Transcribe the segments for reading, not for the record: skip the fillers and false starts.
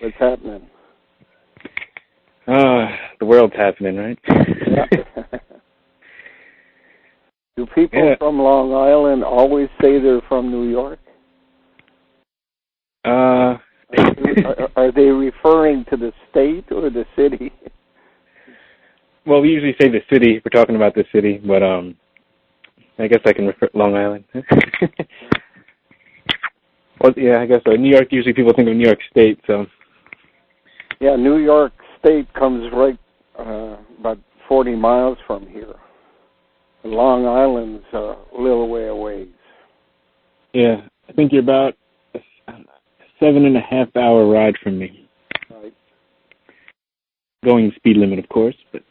What's happening? The world's happening, right? Yeah. Do people from Long Island always say they're from New York? Are they referring to the state or the city? Well, we usually say the city if we're talking about the city, but I guess I can refer Long Island. Well, yeah, I guess so. New York, usually people think of New York State, so. Yeah, New York State comes right about 40 miles from here. Long Island's a little way away. Yeah, I think you're about a 7.5-hour ride from me. Right. Going speed limit, of course, but.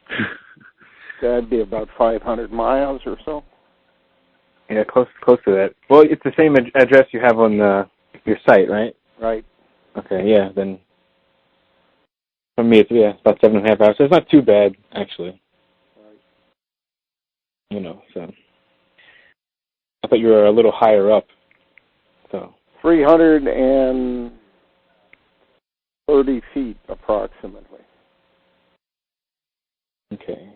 That'd be about 500 miles or so. Yeah, close to that. Well, it's the same address you have on your site, right? Right. Okay, yeah, then for me it's about 7.5 hours. So it's not too bad, actually. Right. You know, so I thought you were a little higher up. So 330 feet approximately. Okay.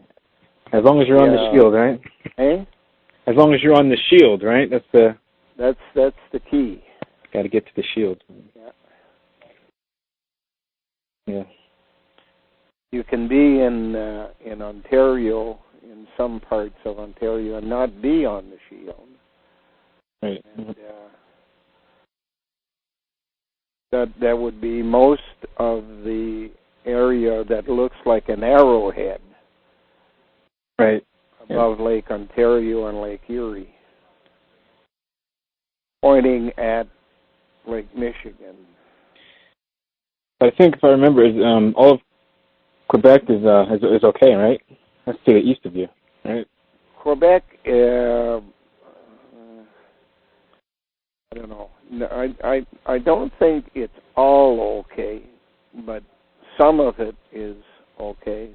As long as you're on the shield, right? Eh? As long as you're on the shield, right? That's the key. Got to get to the shield. Yeah. Yeah. You can be in Ontario, in some parts of Ontario, and not be on the shield. Right. And, that would be most of the area that looks like an arrowhead. Right. Above Lake Ontario and Lake Erie, pointing at Lake Michigan. But I think, if I remember, all of Quebec is okay, right? That's to the east of you, right? Quebec, I don't know. I don't think it's all okay, but some of it is okay.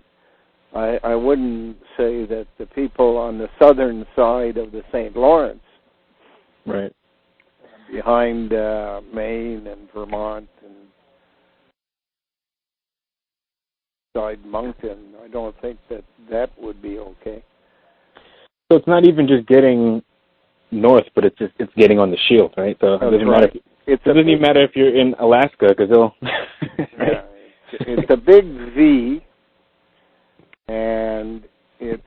I wouldn't say that the people on the southern side of the St. Lawrence, right, behind Maine and Vermont and side Moncton, I don't think that would be okay. So it's not even just getting north, but it's getting on the shield, right? So it doesn't matter. It doesn't even matter if you're in Alaska, because they'll. Right? Yeah, it's a big V. And it's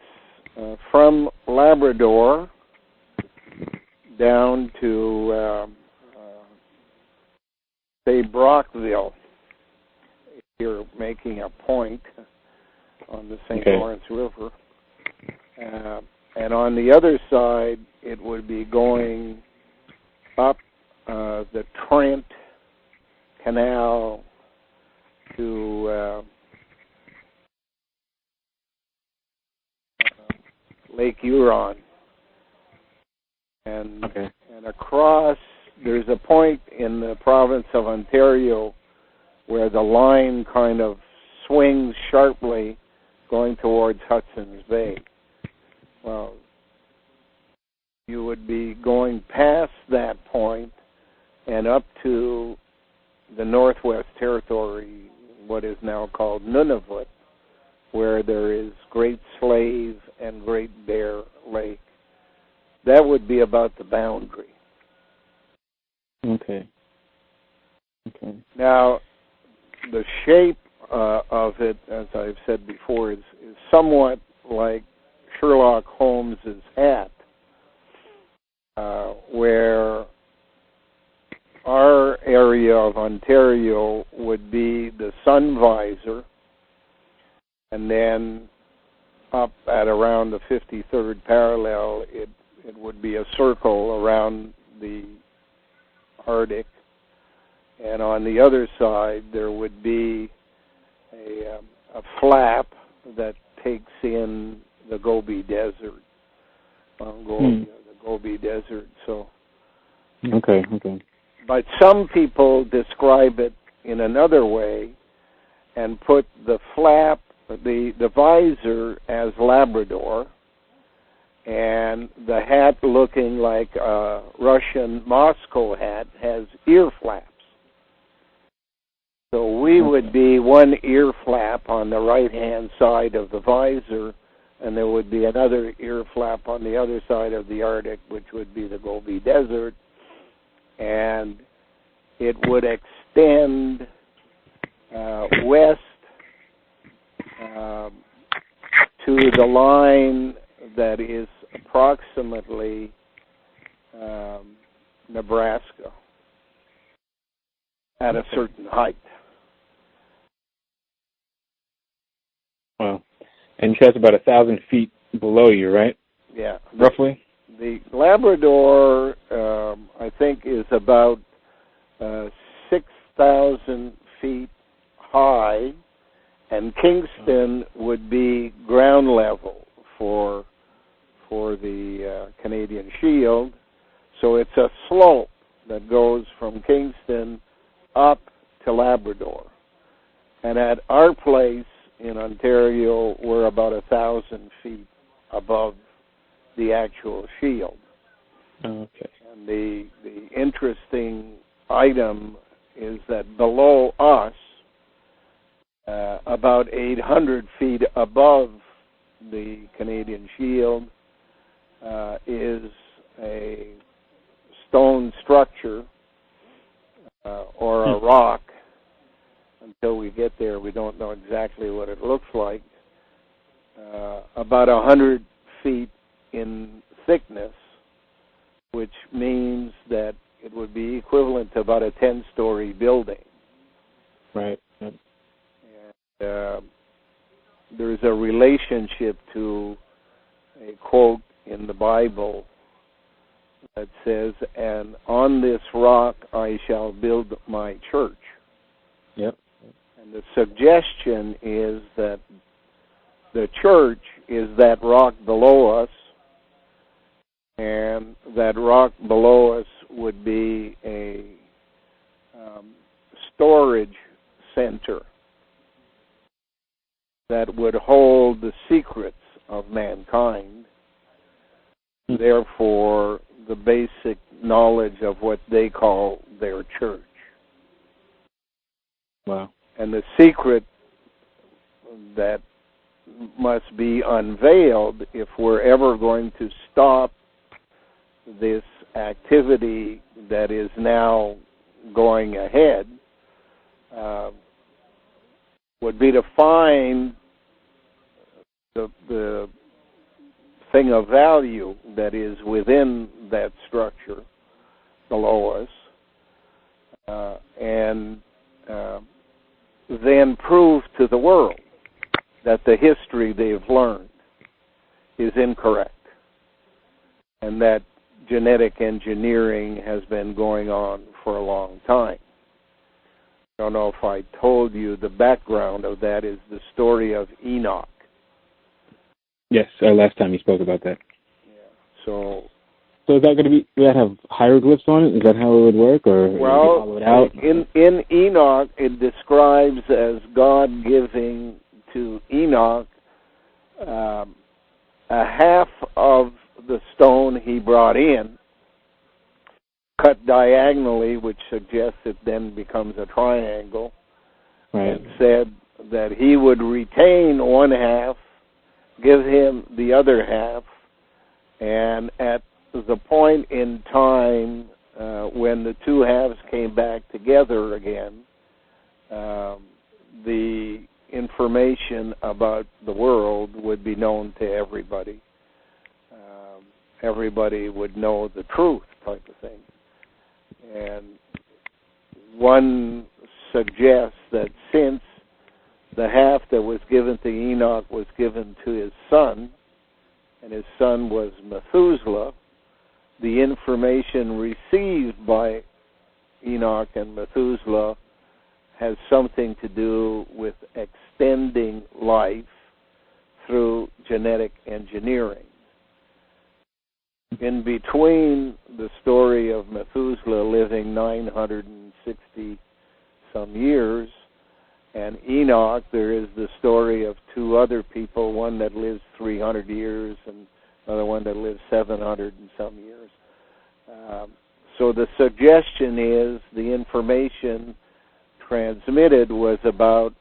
from Labrador down to, say, Brockville, if you're making a point on the St. Lawrence River. And on the other side, it would be going up the Trent Canal to Lake Huron, and across, there's a point in the province of Ontario where the line kind of swings sharply going towards Hudson's Bay. Well, you would be going past that point and up to the Northwest Territory, what is now called Nunavut, where there is Great Slave and Great Bear Lake. That would be about the boundary. Okay. Now, the shape of it, as I've said before, is somewhat like Sherlock Holmes's hat, where our area of Ontario would be the sun visor, and then up at around the 53rd parallel, it would be a circle around the Arctic. And on the other side, there would be a flap that takes in the Gobi Desert, the Gobi Desert. So. Okay. But some people describe it in another way and put the flap, the visor, as Labrador, and the hat, looking like a Russian Moscow hat, has ear flaps. So we would be one ear flap on the right-hand side of the visor, and there would be another ear flap on the other side of the Arctic, which would be the Gobi Desert, and it would extend west to the line that is approximately Nebraska at a certain height. Wow. And you said it's about 1,000 feet below you, right? Yeah. Roughly? The Labrador, I think, is about 6,000 feet high, and Kingston would be ground level for the Canadian Shield. So it's a slope that goes from Kingston up to Labrador. And at our place in Ontario, we're about 1,000 feet above the actual shield. Okay. And the interesting item is that below us, about 800 feet above the Canadian Shield, is a stone structure or a rock. Until we get there, we don't know exactly what it looks like. About 100 feet in thickness, which means that it would be equivalent to about a 10-story building. Right. And there's a relationship to a quote in the Bible that says, "And on this rock I shall build my church." Yep. And the suggestion is that the church is that rock below us, and that rock below us would be a storage center that would hold the secrets of mankind, therefore the basic knowledge of what they call their church. Wow. And the secret that must be unveiled if we're ever going to stop this activity that is now going ahead would be to find the thing of value that is within that structure below us, and then prove to the world that the history they've learned is incorrect, and that genetic engineering has been going on for a long time. I don't know if I told you the background of that is the story of Enoch. Yes, last time you spoke about that. Yeah. So is that going to be? Would that have hieroglyphs on it? Is that how it would work, or well, follow it out? In Enoch, it describes as God giving to Enoch a half of the stone he brought in, cut diagonally, which suggests it then becomes a triangle, right. and said that he would retain one half, give him the other half, and at the point in time when the two halves came back together again, the information about the world would be known to everybody. Everybody would know the truth, type of thing. And one suggests that since the half that was given to Enoch was given to his son, and his son was Methuselah, the information received by Enoch and Methuselah has something to do with extending life through genetic engineering. In between the story of Methuselah living 960 some years and Enoch, there is the story of two other people, one that lives 300 years and another one that lives 700 and some years. So the suggestion is the information transmitted was about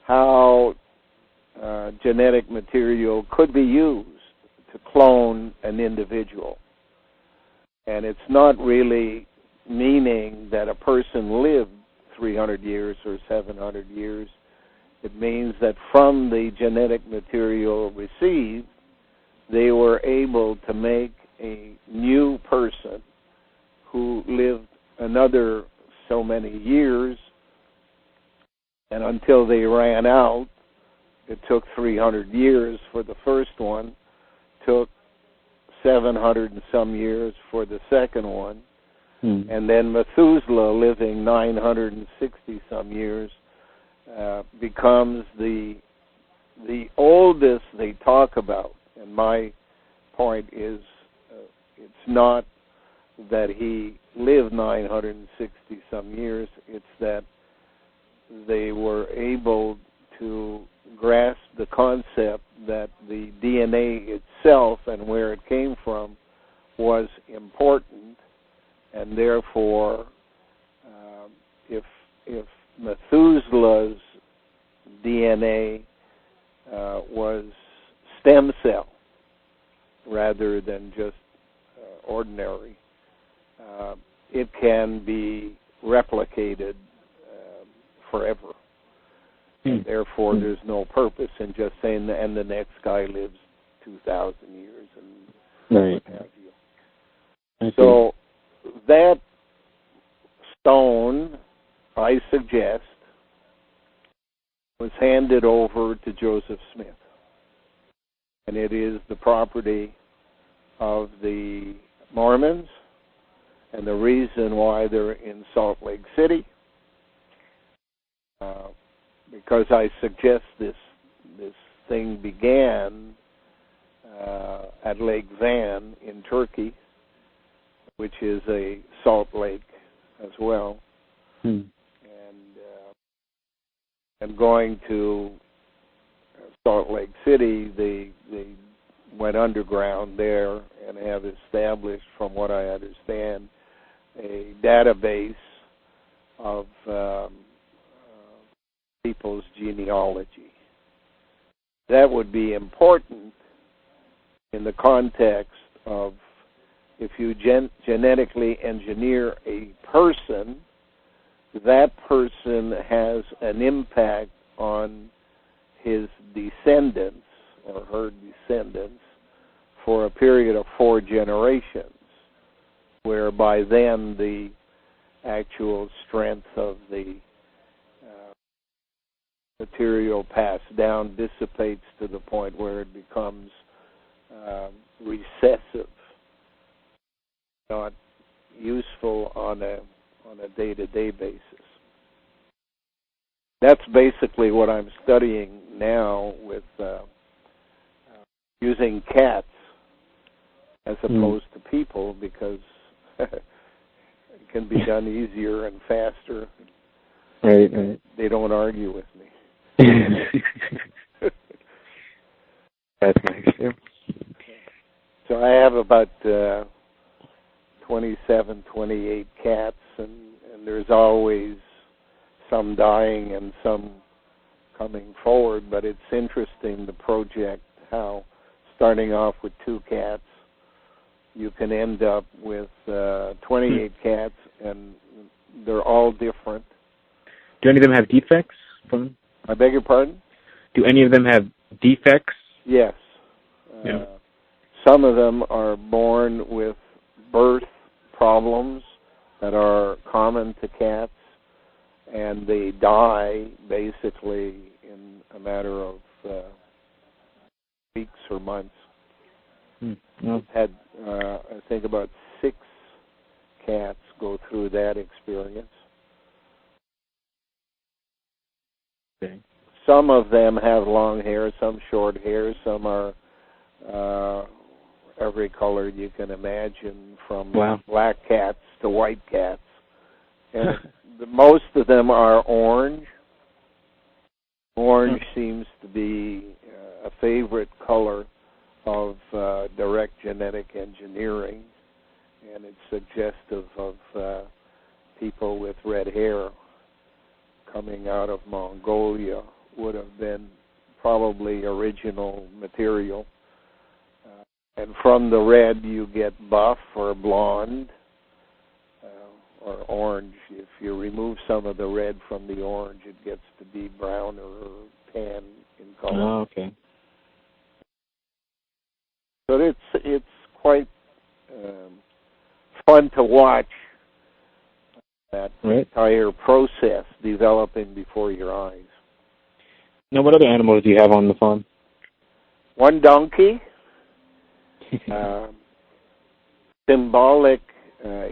how genetic material could be used to clone an individual. And it's not really meaning that a person lived 300 years or 700 years. It means that from the genetic material received, they were able to make a new person who lived another so many years, and until they ran out, it took 300 years for the first one, took 700 and some years for the second one, and then Methuselah, living 960 some years, becomes the oldest they talk about. And my point is, it's not that he lived 960 some years, it's that they were able to grasp the concept that the DNA itself and where it came from was important, and therefore if Methuselah's DNA was stem cell rather than just ordinary, it can be replicated forever. And therefore, there's no purpose in just saying, and the next guy lives 2,000 years and what have you. So that stone, I suggest, was handed over to Joseph Smith. And it is the property of the Mormons, and the reason why they're in Salt Lake City, because I suggest this thing began at Lake Van in Turkey, which is a salt lake as well, and going to Salt Lake City, they went underground there and have established, from what I understand, a database of people's genealogy. That would be important in the context of, if you genetically engineer a person, that person has an impact on his descendants or her descendants for a period of 4 generations, whereby then the actual strength of the material passed down dissipates to the point where it becomes recessive, not useful on a day-to-day basis. That's basically what I'm studying now with using cats as opposed to people, because it can be done easier and faster. Right. They don't argue with me. That's nice. Yeah. So I have about 27, 28 cats, and there's always some dying and some coming forward, but it's interesting, the project, how starting off with 2 cats, you can end up with 28 cats, and they're all different. Do any of them have defects? I beg your pardon? Do any of them have defects? Yes. Some of them are born with birth problems that are common to cats, and they die basically in a matter of weeks or months. I've had, I think, about 6 cats go through that experience. Okay. Some of them have long hair, some short hair, some are every color you can imagine, from black cats to white cats. And most of them are orange. Orange seems to be a favorite color of direct genetic engineering, and it's suggestive of people with red hair. coming out of Mongolia would have been probably original material. And from the red you get buff or blonde or orange. If you remove some of the red from the orange, it gets to be brown or tan in color. Oh, okay. But it's quite fun to watch that entire process developing before your eyes. Now, what other animals do you have on the farm? One donkey, symbolic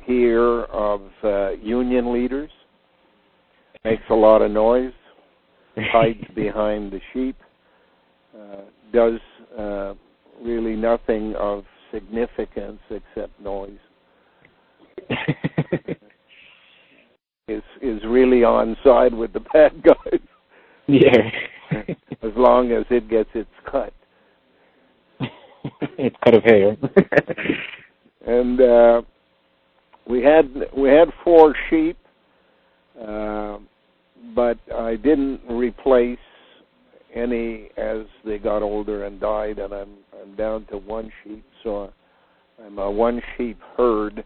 here of union leaders. Makes a lot of noise, hides behind the sheep, does really nothing of significance except noise. Is really on side with the bad guys. Yeah. As long as it gets its cut. It's cut of hair. And we had 4 sheep, but I didn't replace any as they got older and died, and I'm down to 1 sheep, so I'm a 1 sheep herd.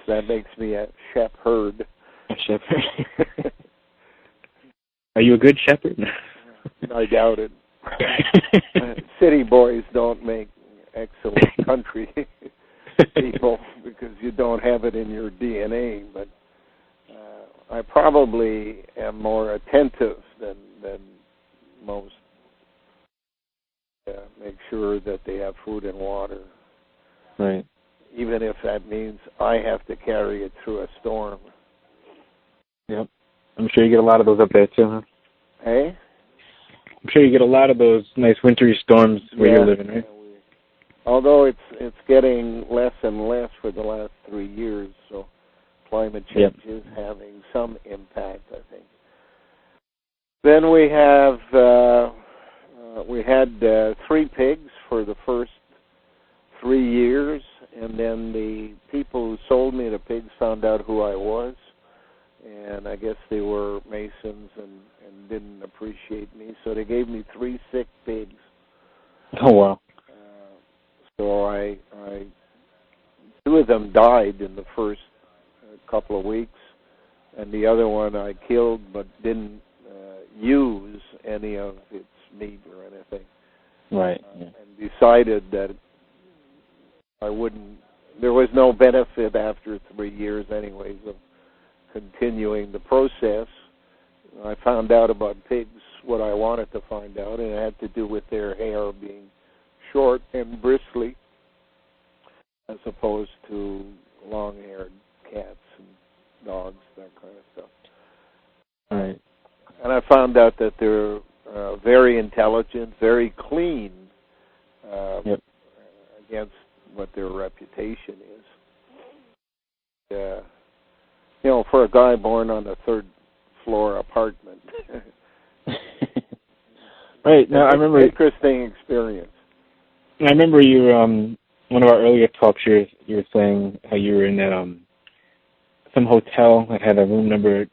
So that makes me a shepherd. A shepherd. Are you a good shepherd? I doubt it. City boys don't make excellent country people because you don't have it in your DNA, but I probably am more attentive than most. Make sure that they have food and water. Right. Even if that means I have to carry it through a storm. Yep. I'm sure you get a lot of those up there too, huh? Hey? I'm sure you get a lot of those nice wintry storms where you're living, right? Although it's getting less and less for the last 3 years, so climate change is having some impact, I think. Then we had 3 pigs for the first 3 years, and then the people who sold me the pigs found out who I was, and I guess they were Masons and didn't appreciate me, so they gave me 3 sick pigs. Oh, wow. So I 2 of them died in the first couple of weeks, and the other one I killed but didn't use any of its meat or anything. Right. And decided that I wouldn't. There was no benefit after 3 years, anyways, of continuing the process. I found out about pigs what I wanted to find out, and it had to do with their hair being short and bristly, as opposed to long-haired cats and dogs, that kind of stuff. Right. And I found out that they're very intelligent, very clean, against what their reputation is. For a guy born on a 3rd floor apartment. Right. Now I remember interesting experience. I remember you one of our earlier talks. You were saying how you were in that some hotel that had a room number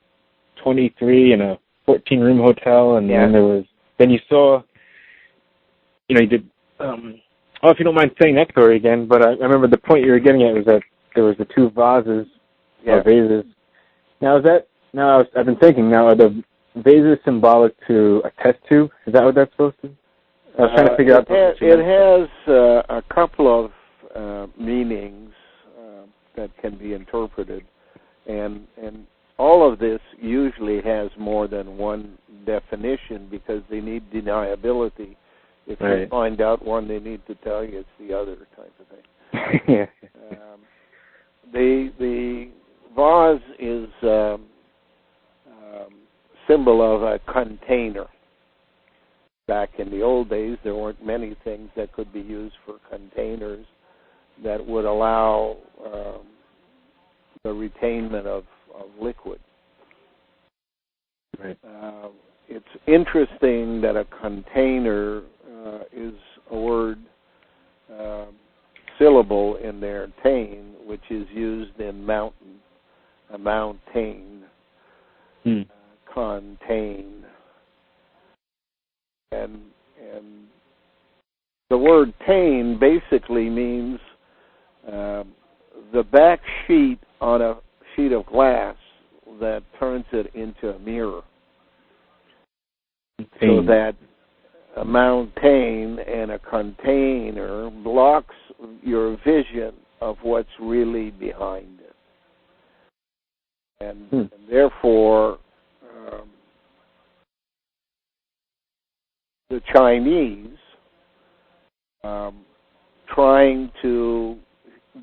23 and a 14-room hotel, and then you saw, you did. If you don't mind saying that story again, but I remember the point you were getting at was that there was the 2 vases or vases. Now I've been thinking. Now, are the vases symbolic to a test tube? Is that what that's supposed to? I was trying to figure out. It has a couple of meanings that can be interpreted, and all of this usually has more than one definition because they need deniability. If you find out one, they need to tell you it's the other type of thing. The vase is symbol of a container. Back in the old days, there weren't many things that could be used for containers that would allow the retainment of liquid. Right. It's interesting that a container is a word, syllable in there, tain, which is used in mountain, a mountain. contain. And the word tain basically means the back sheet on a sheet of glass that turns it into a mirror. So that a mountain and a container blocks your vision of what's really behind it. And therefore, the Chinese trying to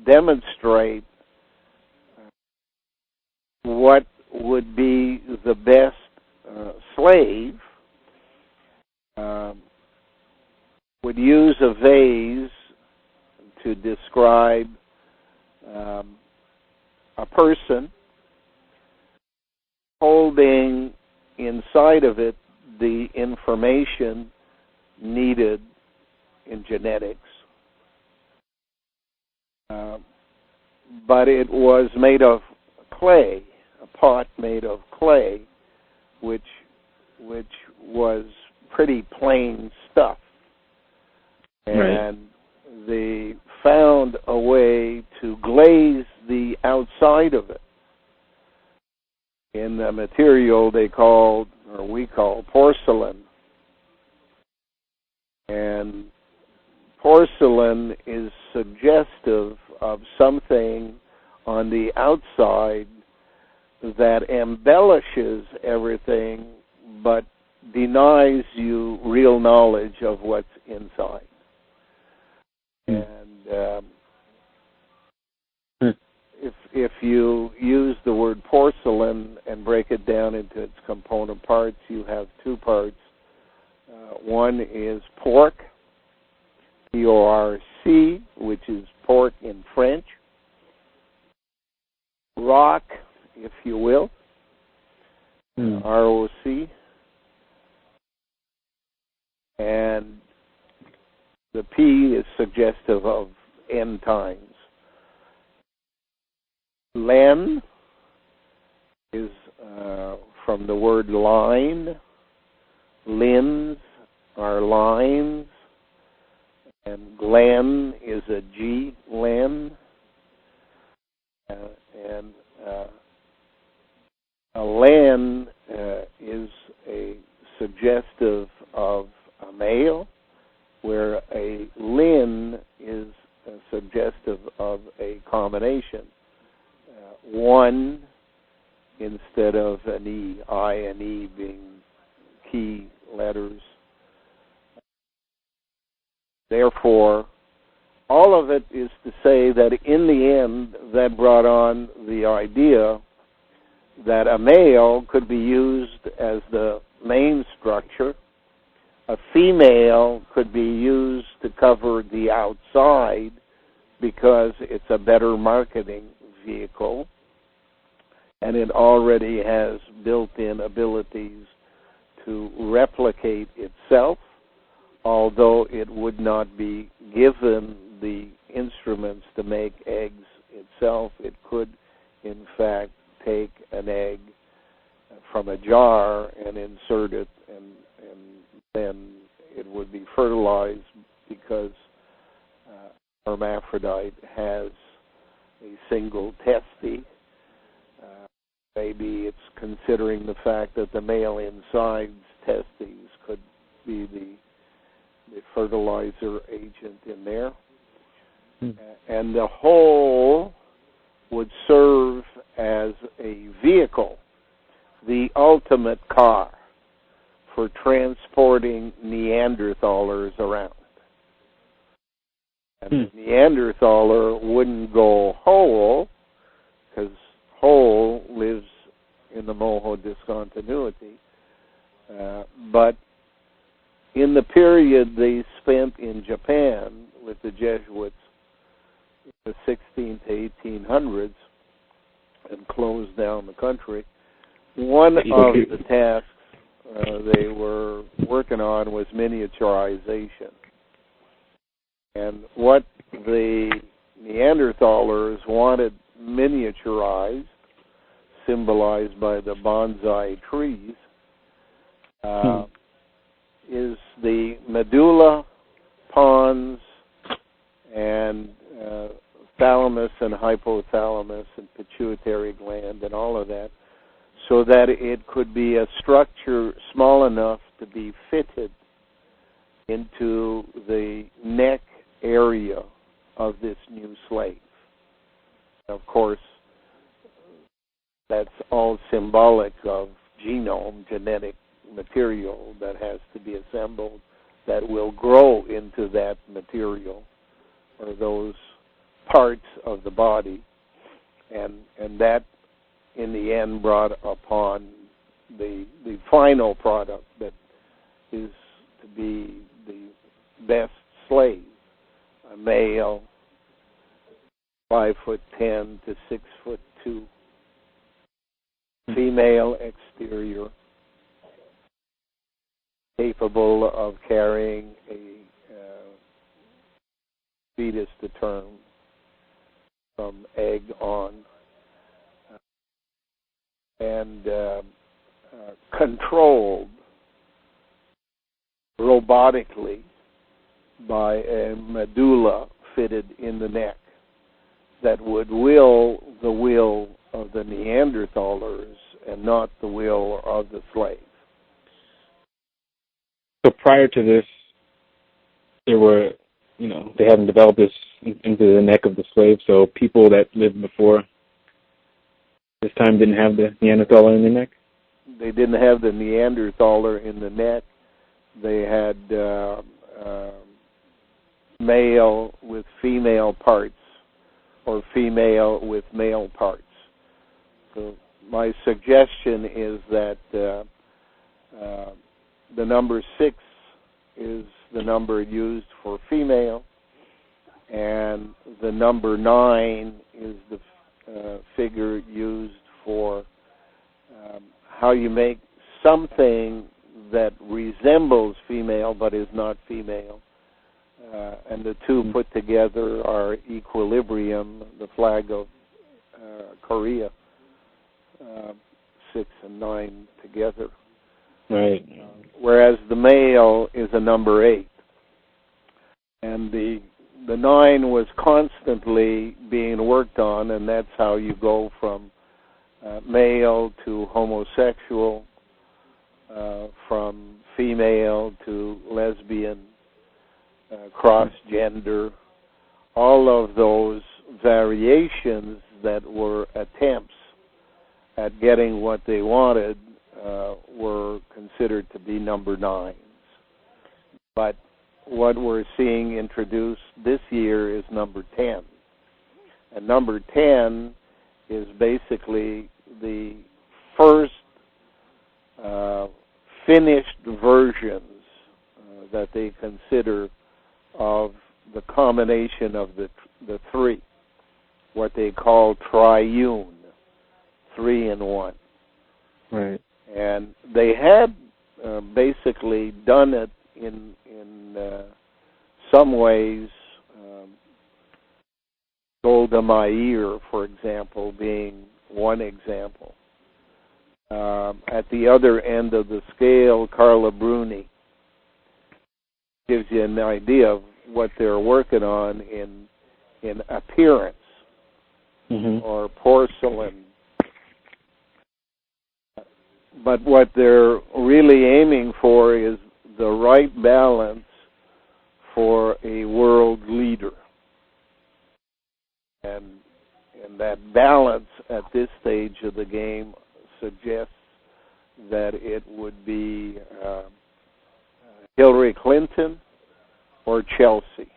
demonstrate what would be the best slave would use a vase to describe a person holding inside of it the information needed in genetics. But it was made of clay, a pot made of clay, which was pretty plain stuff. And they found a way to glaze the outside of it in the material we call porcelain. And porcelain is suggestive of something on the outside that embellishes everything but denies you real knowledge of what's inside. And if you use the word porcelain and break it down into its component parts, you have two parts. One is porc, P-O-R-C, which is pork in French. Rock, if you will, R-O-C. And the P is suggestive of end times. Glen is from the word line. Lins are lines. And Glen is a G, Glen. And a len is a suggestive of a male, where a lin is suggestive of a combination. One instead of an E, I and E being key letters. Therefore, all of it is to say that in the end, that brought on the idea that a male could be used as the main structure, a female could be used to cover the outside because it's a better marketing vehicle, and it already has built-in abilities to replicate itself, although it would not be given the instruments to make eggs itself. It could, in fact, take an egg from a jar and insert it, and then it would be fertilized because hermaphrodite has a single testy. Maybe it's considering the fact that the male inside's testes could be the fertilizer agent in there. And the whole would serve as a vehicle, the ultimate car for transporting Neanderthalers around. And the Neanderthaler wouldn't go whole, because whole lives in the Moho discontinuity, but in the period they spent in Japan with the Jesuits in the 16th to 1800s and closed down the country, one of the tasks they were working on was miniaturization. And what the Neanderthalers wanted miniaturized symbolized by the bonsai trees, is the medulla, pons, and thalamus and hypothalamus and pituitary gland and all of that, so that it could be a structure small enough to be fitted into the neck area of this new slave. Of course, that's all symbolic of genome, genetic material that has to be assembled that will grow into that material or those parts of the body, and that in the end brought upon the final product that is to be the best slave, a male, 5'10" to 6'2", female exterior, capable of carrying a fetus to term from egg on, and controlled robotically by a medulla fitted in the neck that would will the will of the Neanderthalers and not the will of the slave. So prior to this, there were, they hadn't developed this into the neck of the slave, so people that lived before this time didn't have the Neanderthaler in their neck? They didn't have the Neanderthaler in the neck. They had male with female parts or female with male parts. So my suggestion is that the number 6 is the number used for female, and the number 9 is the figure used for how you make something that resembles female but is not female. And the two put together are equilibrium, the flag of Korea, 6 and 9 together. Right. Whereas the male is a number 8. And the 9 was constantly being worked on, and that's how you go from male to homosexual, from female to lesbian, cross-gender, all of those variations that were attempts at getting what they wanted were considered to be number 9s. But what we're seeing introduced this year is number 10. And number 10 is basically the first finished versions that they consider of the combination of the three, what they call triune, 3 in 1. Right. And they had basically done it in some ways, Golda Meir, for example, being one example. At the other end of the scale, Carla Bruni gives you an idea of what they're working on in appearance, or porcelain. But what they're really aiming for is the right balance for a world leader. And that balance at this stage of the game suggests that it would be Hillary Clinton or Chelsea.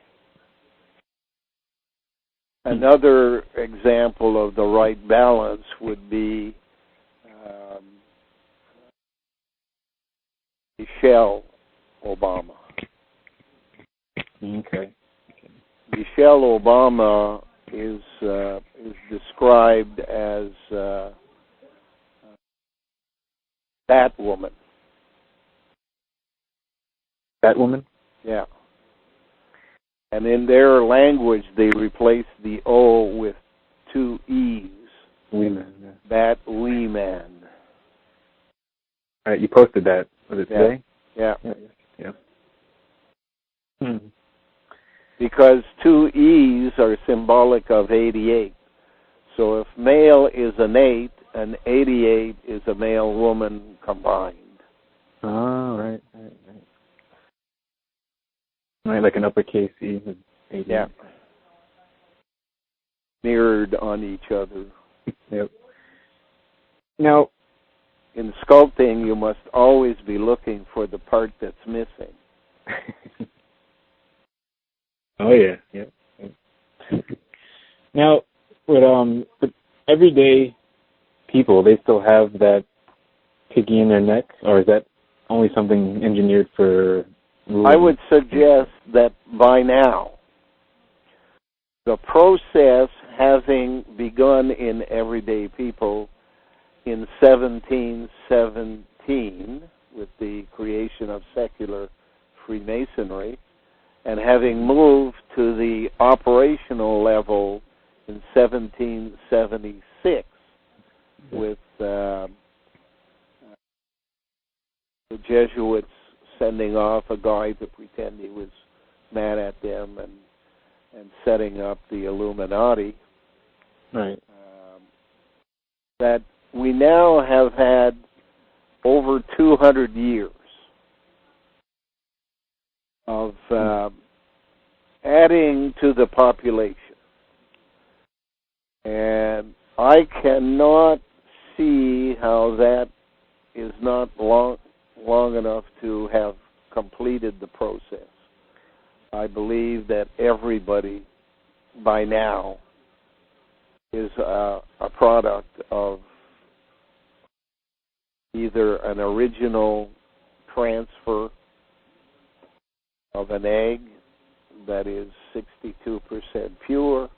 Another example of the right balance would be Michelle Obama. Okay. Michelle Obama is described as Batwoman. Batwoman? Yeah. And in their language, they replace the O with 2 E's, Wee man. Yeah. That wee man. All right, you posted that. Was it today? Yeah. Yeah. Because 2 E's are symbolic of 88. So if male is an 8, an 88 is a male-woman combined. Oh, right. Right, like an uppercase E with 88. Yeah. Mirrored on each other. Yep. Now, in sculpting, you must always be looking for the part that's missing. Oh, yeah. Now, with everyday people, they still have that piggy in their neck, or is that only something engineered for rules? I would suggest that by now, the process having begun in everyday people in 1717 with the creation of secular Freemasonry, and having moved to the operational level in 1776 with the Jesuits sending off a guy to pretend he was mad at them and setting up the Illuminati. Right. That we now have had over 200 years of adding to the population. And I cannot see how that is not long enough to have completed the process. I believe that everybody by now is a product of either an original transfer of an egg that is 62% pure,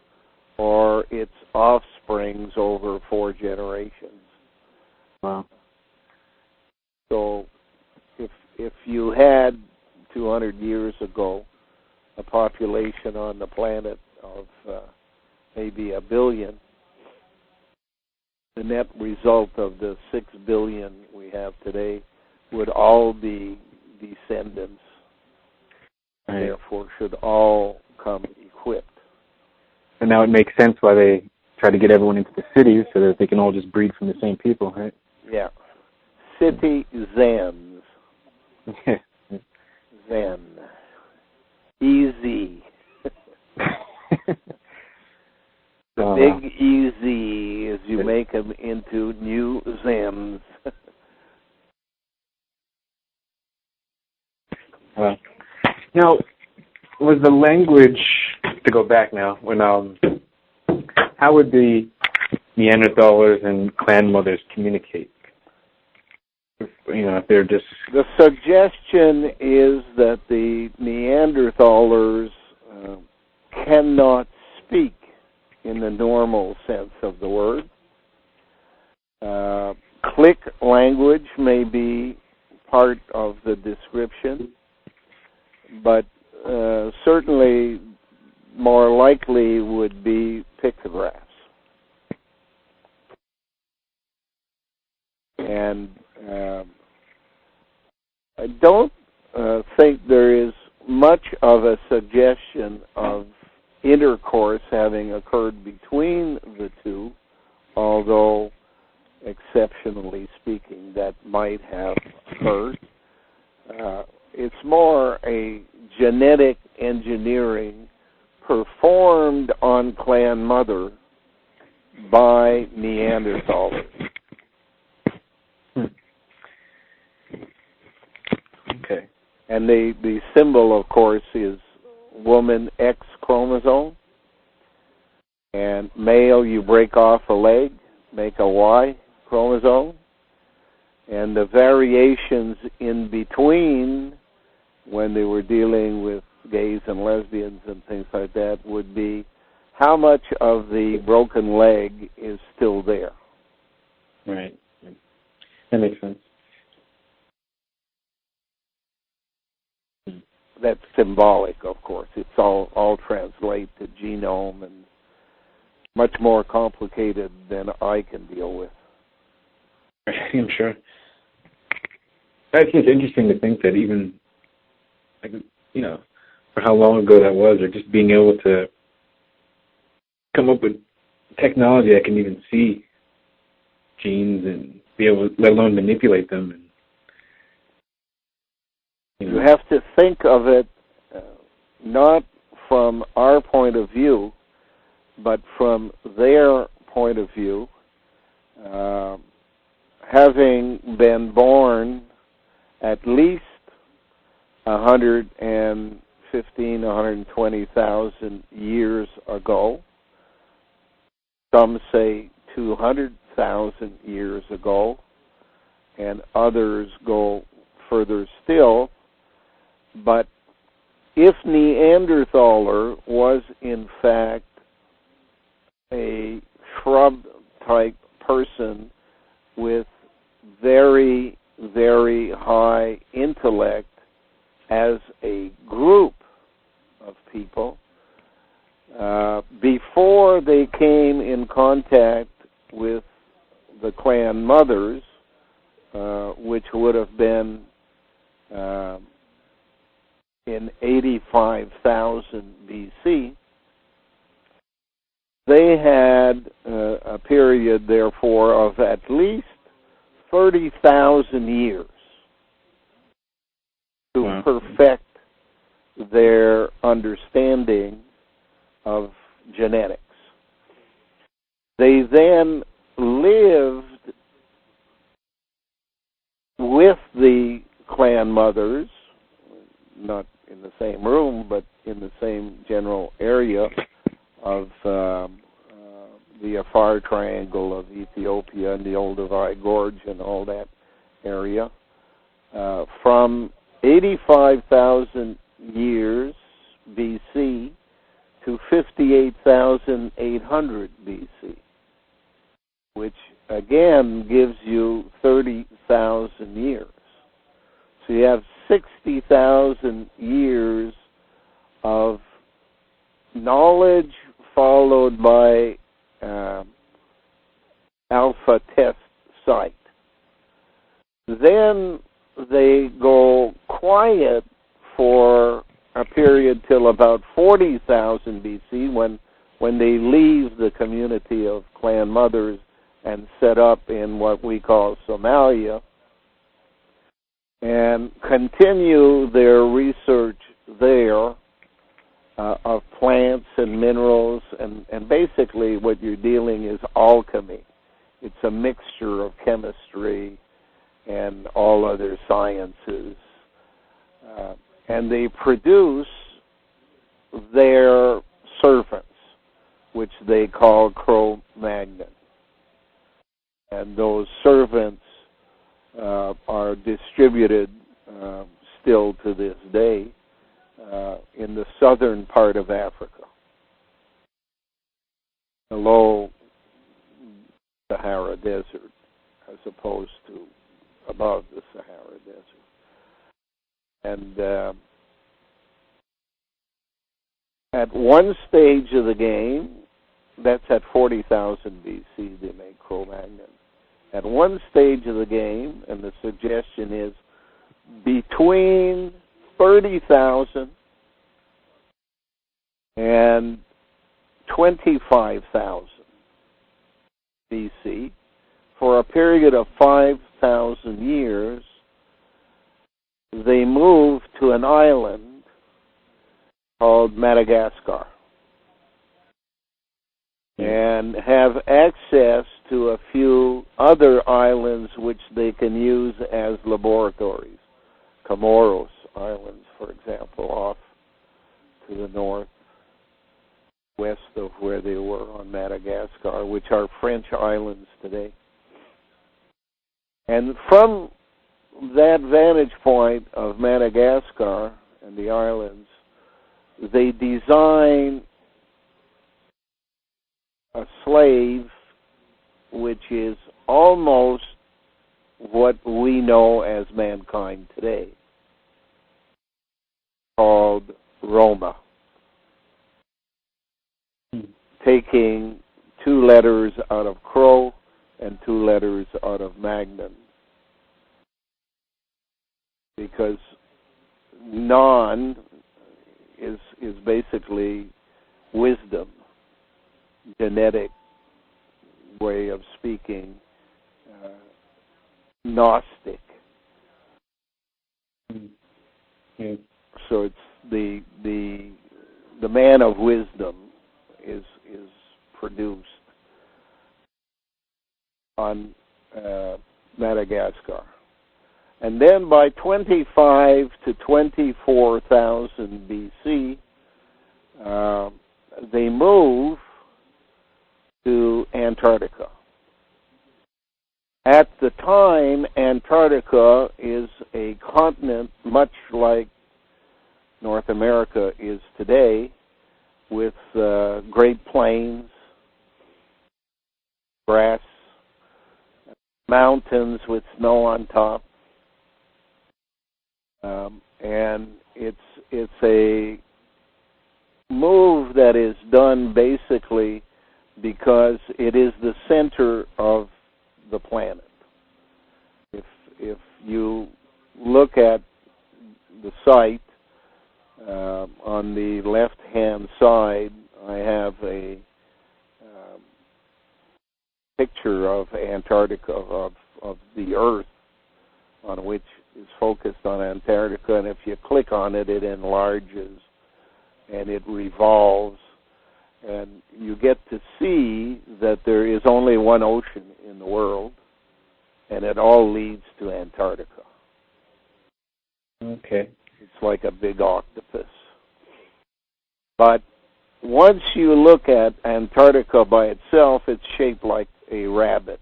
or its offsprings over 4 generations. Wow. So if you had 200 years ago a population on the planet of maybe 1 billion, the net result of the 6 billion we have today would all be descendants. Right. Therefore should all come equipped. And now it makes sense why they try to get everyone into the cities so that they can all just breed from the same people, right? Yeah. City Zens. Zen. Easy. The big easy is you make them into new Zens. Now, was the language, to go back now, when how would the Neanderthalers and clan mothers communicate? If they're just... The suggestion is that the Neanderthalers cannot speak in the normal sense of the word. Click language may be part of the description, but certainly more likely would be pictographs. And I don't think there is much of a suggestion of intercourse having occurred between the two, although exceptionally speaking that might have occurred. It's more a genetic engineering performed on clan mother by Neanderthals. Okay. And the symbol, of course, is woman X chromosome. And male, you break off a leg, make a Y chromosome. And the variations in between, when they were dealing with gays and lesbians and things like that, would be how much of the broken leg is still there. Right. That makes sense. That's symbolic, of course. It's all translate to genome and much more complicated than I can deal with. I'm sure. It's just interesting to think that even, like, you know, for how long ago that was, or just being able to come up with technology that can even see genes and be able, let alone manipulate them. And, you have to think of it not from our point of view, but from their point of view. Having been born at least 120,000 years ago, some say 200,000 years ago, and others go further still. But if Neanderthaler was in fact a shrub-type person with very, very high intellect as a group of people, before they came in contact with the clan mothers, which would have been in 85,000 BC, they had a period, therefore, of at least 30,000 years to perfect their understanding of genetics. They then lived with the clan mothers, not in the same room, but in the same general area of the Afar Triangle of Ethiopia and the Olduvai Gorge and all that area, from 85,000 years BC to 58,800 BC, which again gives you 30,000 years. So you have 60,000 years of knowledge followed by alpha test site. Then they go quiet for a period till about 40,000 BC when they leave the community of clan mothers and set up in what we call Somalia and continue their research there of plants and minerals, and basically what you're dealing is alchemy. It's a mixture of chemistry and all other sciences. And they produce their servants, which they call Cro-Magnon. And those servants are distributed still to this day in the southern part of Africa, below the Sahara Desert, as opposed to above the Sahara Desert. And at one stage of the game, that's at 40,000 BC, they make Cro-Magnon. At one stage of the game, and the suggestion is between 30,000 and 25,000 BC, for a period of 5,000 years, they moved to an island called Madagascar and have access to a few other islands which they can use as laboratories. Comoros Islands, for example, off to the north, west of where they were on Madagascar, which are French islands today. And from that vantage point of Madagascar and the islands, they design a slave which is almost what we know as mankind today, called Roma, taking 2 letters out of crow and 2 letters out of magnon. Because non is basically wisdom, genetic way of speaking, Gnostic. Yeah. So it's the man of wisdom is produced on Madagascar. And then by 25 to 24,000 BC, they move to Antarctica. At the time, Antarctica is a continent much like North America is today, with great plains, grass, mountains with snow on top. And it's a move that is done basically because it is the center of the planet. If you look at the site on the left-hand side, I have a picture of Antarctica, of the Earth, on which is focused on Antarctica, and if you click on it, it enlarges and it revolves, and you get to see that there is only one ocean in the world, and it all leads to Antarctica. Okay. It's like a big octopus. But once you look at Antarctica by itself, it's shaped like a rabbit.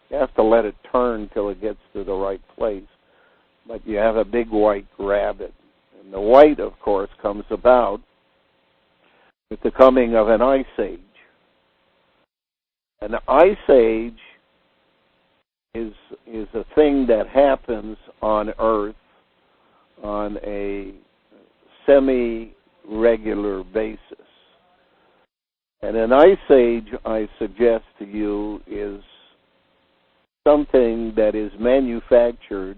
You have to let it turn till it gets to the right place. But you have a big white rabbit. And the white, of course, comes about with the coming of an ice age. An ice age is a thing that happens on Earth on a semi-regular basis. And an ice age, I suggest to you, is something that is manufactured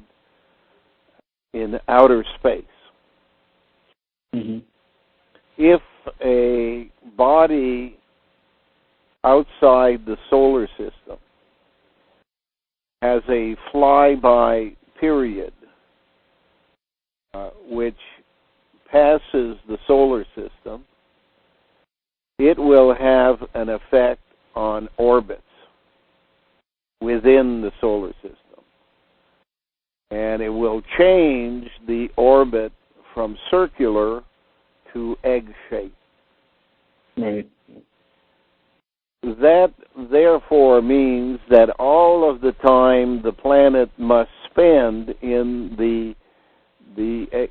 in outer space. Mm-hmm. If a body outside the solar system has a flyby period which passes the solar system, it will have an effect on orbits within the solar system. And it will change the orbit from circular to egg-shaped. Right. That, therefore, means that all of the time the planet must spend in the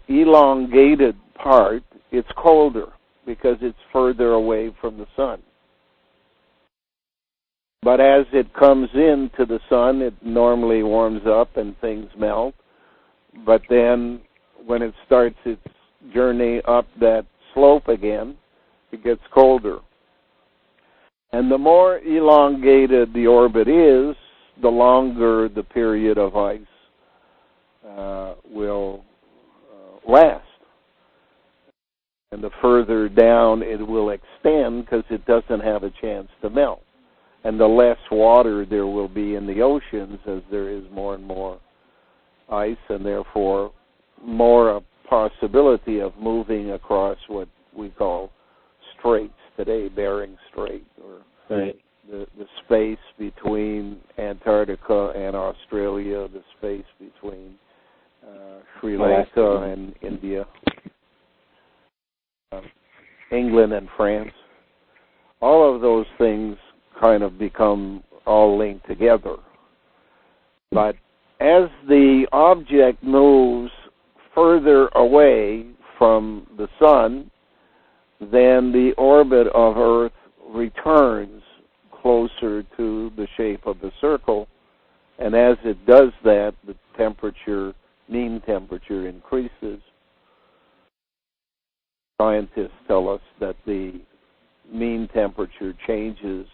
elongated part, it's colder because it's further away from the sun. But as it comes into the sun, it normally warms up and things melt. But then when it starts its journey up that slope again, it gets colder. And the more elongated the orbit is, the longer the period of ice will last. And the further down it will extend because it doesn't have a chance to melt. And the less water there will be in the oceans as there is more and more ice, and therefore more a possibility of moving across what we call straits today, Bering Strait, or right. the space between Antarctica and Australia, the space between Sri Lanka and India, England and France. All of those things kind of become all linked together. But as the object moves further away from the sun, then the orbit of Earth returns closer to the shape of the circle, and as it does that, the temperature, mean temperature, increases. Scientists tell us that the mean temperature changes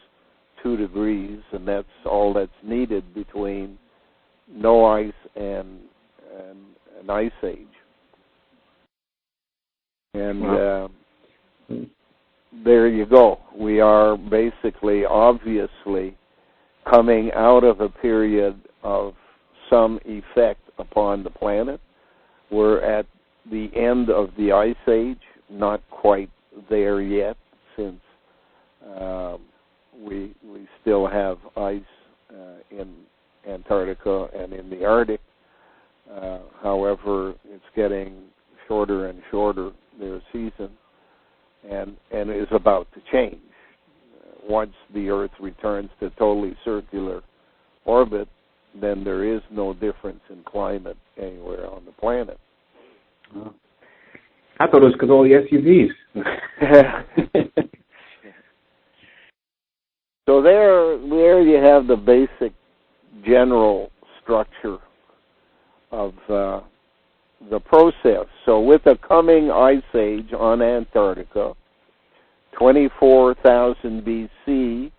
2 degrees, and that's all that's needed between no ice and an ice age. And there you go. We are basically, obviously, coming out of a period of some effect upon the planet. We're at the end of the ice age, not quite there yet, since we still have ice in Antarctica and in the Arctic. However, it's getting shorter and shorter, their season, and is about to change. Once the Earth returns to totally circular orbit, then there is no difference in climate anywhere on the planet. I thought it was because all the SUVs. So there you have the basic general structure of the process. So with the coming ice age on Antarctica, 24,000 BC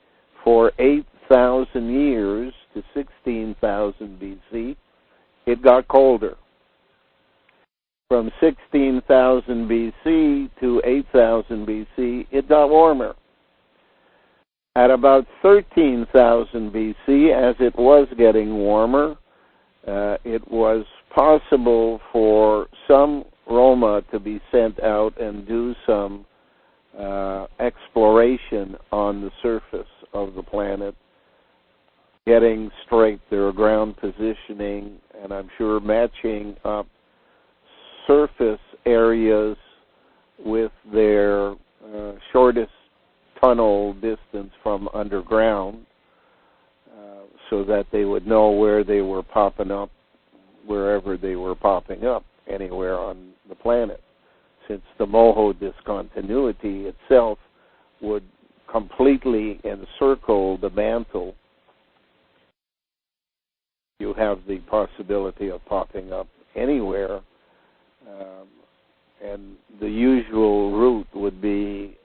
for 8,000 years to 16,000 BC, it got colder. From 16,000 BC to 8,000 BC, it got warmer. At about 13,000 BC, as it was getting warmer, it was possible for some Roma to be sent out and do some exploration on the surface of the planet, getting straight their ground positioning, and I'm sure matching up surface areas with their shortest tunnel distance from underground, so that they would know where they were popping up, wherever they were popping up, anywhere on the planet. Since the Moho discontinuity itself would completely encircle the mantle, you have the possibility of popping up anywhere, and the usual route would be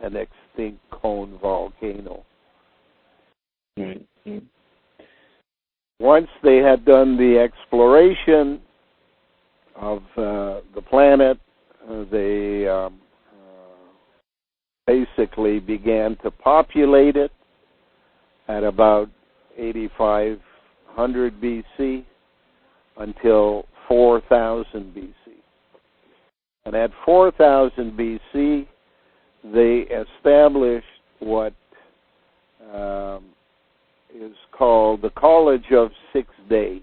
an extinct cone volcano. Mm-hmm. Once they had done the exploration of the planet, they basically began to populate it at about 8,500 BC until 4,000 BC. And at 4,000 BC, they established what is called the College of 6 Days,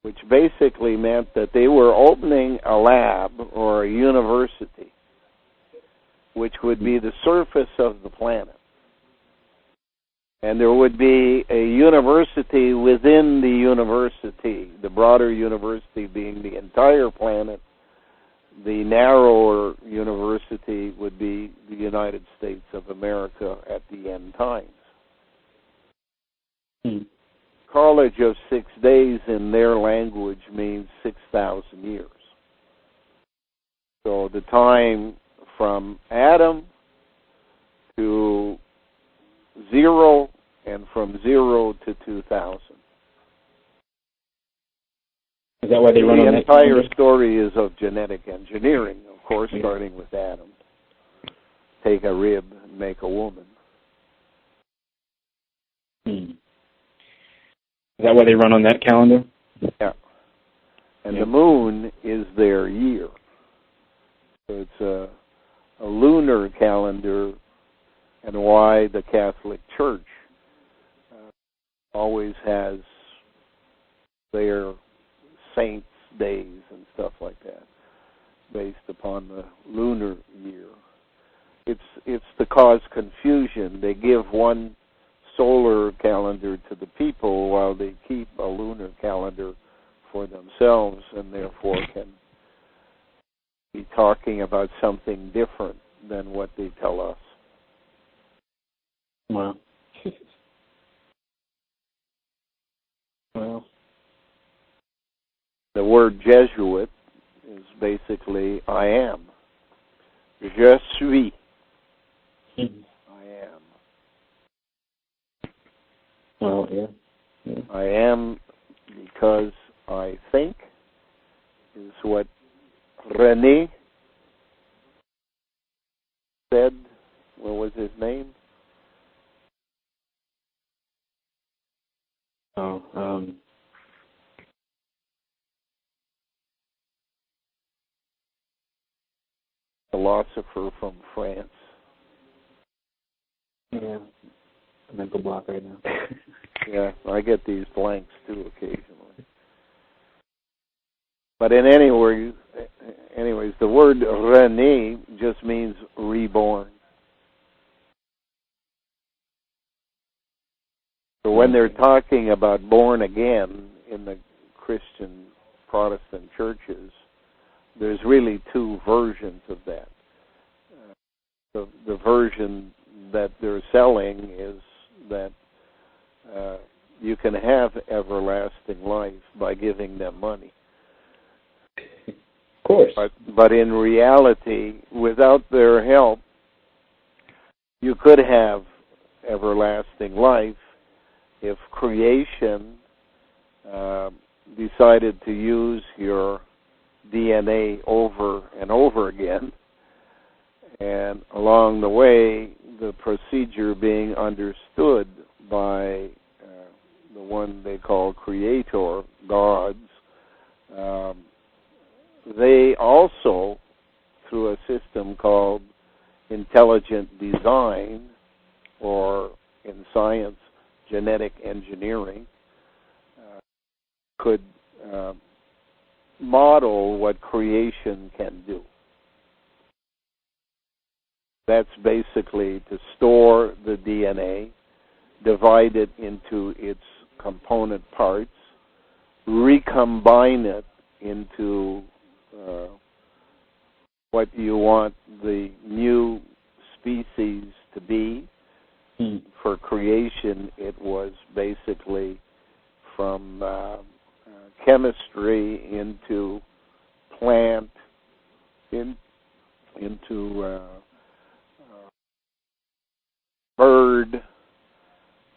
which basically meant that they were opening a lab or a university, which would be the surface of the planet. And there would be a university within the university, the broader university being the entire planet. The narrower university would be the United States of America at the end times. College of 6 Days in their language means 6,000 years. So the time from Adam to 0 and from 0 to 2,000. Is that why they run on that? The entire story is of genetic engineering, of course, starting with Adam. Take a rib and make a woman. Is that why they run on that calendar? Yeah. And the moon is their year. So it's a lunar calendar, and why the Catholic Church always has their saints' days and stuff like that, based upon the lunar year. It's to cause confusion. They give one solar calendar to the people while they keep a lunar calendar for themselves, and therefore can be talking about something different than what they tell us. Wow. Well, the word Jesuit is basically I am. Je suis. I am. Oh, yeah. I am because I think is what René said. What was his name? Philosopher from France. Yeah, mental block right now. Yeah, I get these blanks too occasionally. But anyways, the word René just means reborn. So when they're talking about born again in the Christian Protestant churches, there's really two versions of that. The version that they're selling is that you can have everlasting life by giving them money. Of course. But in reality, without their help, you could have everlasting life if creation decided to use your DNA over and over again, and along the way, the procedure being understood by the one they call creator, gods, they also, through a system called intelligent design, or in science, genetic engineering, could model what creation can do. That's basically to store the DNA, divide it into its component parts, recombine it into what you want the new species to be. For creation, it was basically from chemistry into plant, into bird,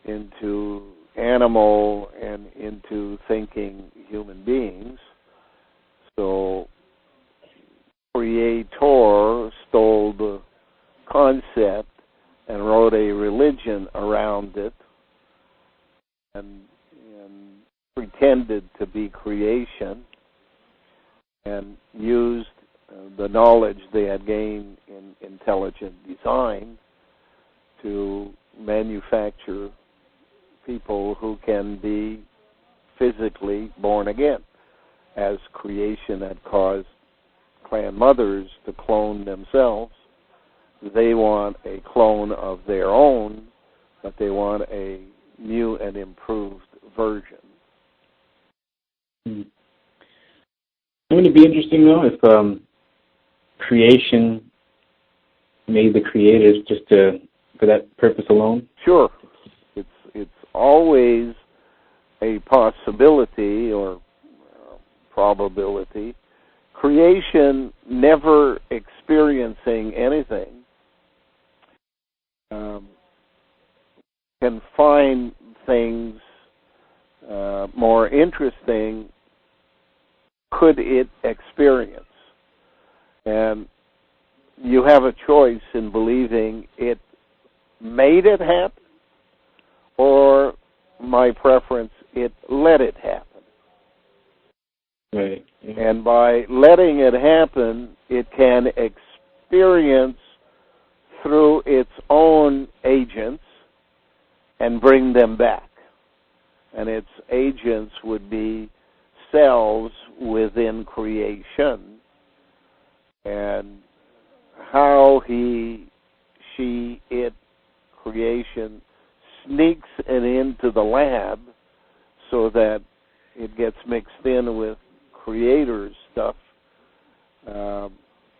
into animal, and into thinking human beings. So Creator stole the concept and wrote a religion around it and pretended to be creation and used the knowledge they had gained in intelligent design to manufacture people who can be physically born again, as creation had caused clan mothers to clone themselves. They want a clone of their own, but they want a new and improved version. Wouldn't it be interesting, though, if creation made the creators just for that purpose alone? Sure. It's always a possibility or probability. Creation never experiencing anything can find things more interesting could it experience. And you have a choice in believing it made it happen, or my preference, it let it happen. Right. Yeah. And by letting it happen, it can experience through its own agents and bring them back. And its agents would be cells within creation. And how he, she, it, creation sneaks it into the lab so that it gets mixed in with creator's stuff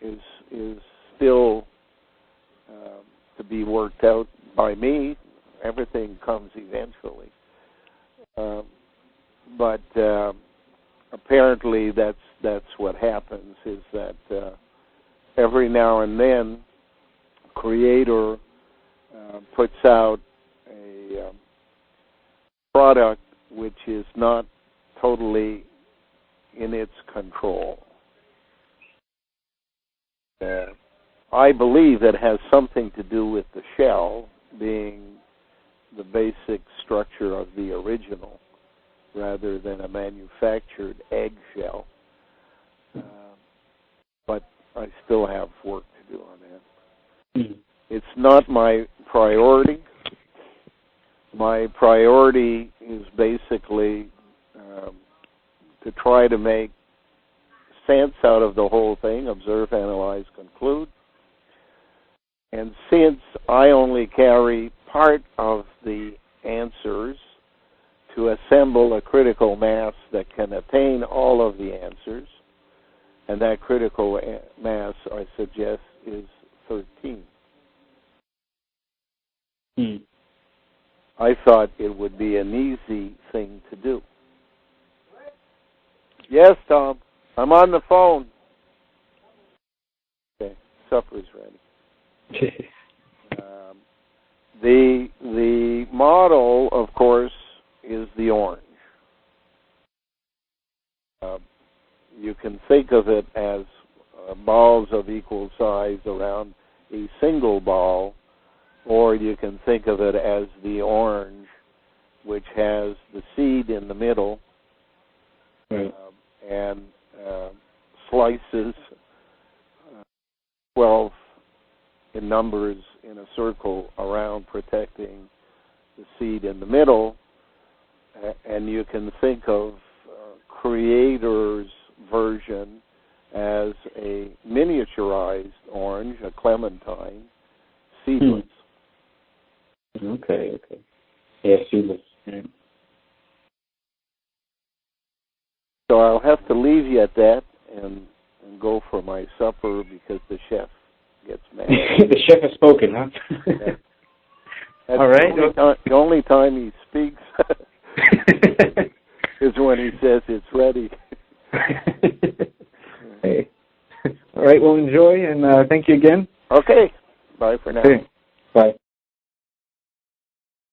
is still to be worked out by me. Everything comes eventually. But apparently that's what happens, is that every now and then creator puts out product which is not totally in its control. I believe that has something to do with the shell being the basic structure of the original rather than a manufactured egg shell. But I still have work to do on that. Mm-hmm. It's not my priority. My priority is basically to try to make sense out of the whole thing, observe, analyze, conclude. And since I only carry part of the answers, to assemble a critical mass that can attain all of the answers, and that critical mass, I suggest, is 13. I thought it would be an easy thing to do. Yes, Tom, I'm on the phone. Okay, supper's ready. The model, of course, is the orange. You can think of it as balls of equal size around a single ball, or you can think of it as the orange, which has the seed in the middle, and slices 12 in numbers in a circle around protecting the seed in the middle. And you can think of Creator's version as a miniaturized orange, a clementine, seedless. Okay. Yeah, seedless. Yeah. So I'll have to leave you at that and go for my supper because the chef gets mad. The chef has spoken, huh? Yeah. That's all right. The only time he speaks is when he says it's ready. Hey. All right, well, enjoy, and thank you again. Okay. Bye for now. Okay. Bye.